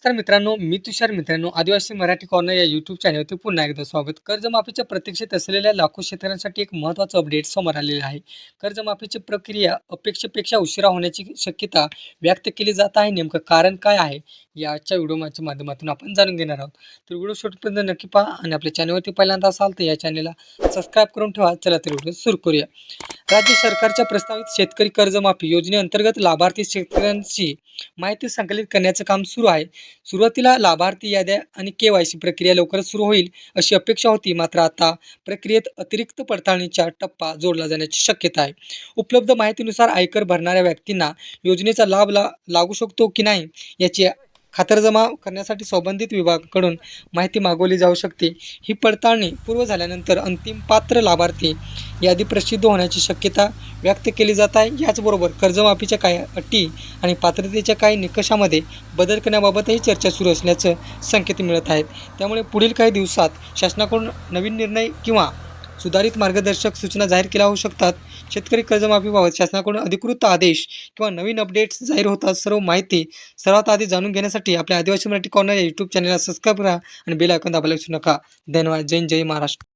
तर मित्रांनो, मी तुषार मित्रांनो, आदिवासी मराठी कॉर्नर या यूट्यूब चॅनलवरती पुन्हा एकदा स्वागत. कर्जमाफीच्या प्रतीक्षेत असलेल्या लाखो शेतकऱ्यांसाठी एक महत्त्वाचं अपडेट समोर आलेलं आहे. कर्जमाफीची प्रक्रिया अपेक्षेपेक्षा उशिरा होण्याची शक्यता व्यक्त केली जात आहे. नेमकं कारण काय आहे? या आजच्या व्हिडिओच्या माध्यमातून आपण जाणून घेणार आहोत. तर व्हिडिओ शेवटपर्यंत नक्की पहा आणि आपल्या चॅनलवरती पहिल्यांदा असाल तर या चॅनलला सबस्क्राईब करून ठेवा. चला तर व्हिडिओ सुरू करूया. राज्य सरकारच्या प्रस्तावित शेतकरी कर्जमाफी योजनेअंतर्गत लाभार्थी शेतकऱ्यांची माहिती संकलित करण्याचं काम सुरू आहे. सुरुवातीला लाभार्थी याद्या आणि के-वाय-सी प्रक्रिया लवकरच सुरू होईल अशी अपेक्षा होती. मात्र आता प्रक्रियेत अतिरिक्त पडताळणीचा टप्पा जोडला जाण्याची शक्यता आहे. उपलब्ध माहितीनुसार आयकर भरणाऱ्या व्यक्तींना योजनेचा लाभ लागू शकतो की नाही याची खातरजमा करण्यासाठी संबंधित विभागाकडून माहिती मागवली जाऊ शकते. ही पडताळणी पूर्ण झाल्यानंतर अंतिम पात्र लाभार्थी यादी प्रसिद्ध होण्याची शक्यता व्यक्त केली जात आहे. याचबरोबर कर्जमाफीच्या काही अटी आणि पात्रतेच्या काही निकषामध्ये बदल करण्याबाबतही चर्चा सुरू असल्याचं संकेत मिळत आहेत. त्यामुळे पुढील काही दिवसात शासनाकडून नवीन निर्णय किंवा सुधारित मार्गदर्शक सूचना जाहीर केल्या होऊ शकतात. शेतकरी कर्जमाफीबाबत शासनाकडून अधिकृत आदेश किंवा नवीन अपडेट्स जाहीर होतात. सर्व माहिती सर्वात आधी जाणून घेण्यासाठी आपल्या आदिवासी मराठी कॉर्नर या यूट्यूब चॅनलला सबस्क्राईब करा आणि बेल आयकॉन दाबायला विसरू नका. धन्यवाद. जय हिंद, जय महाराष्ट्र.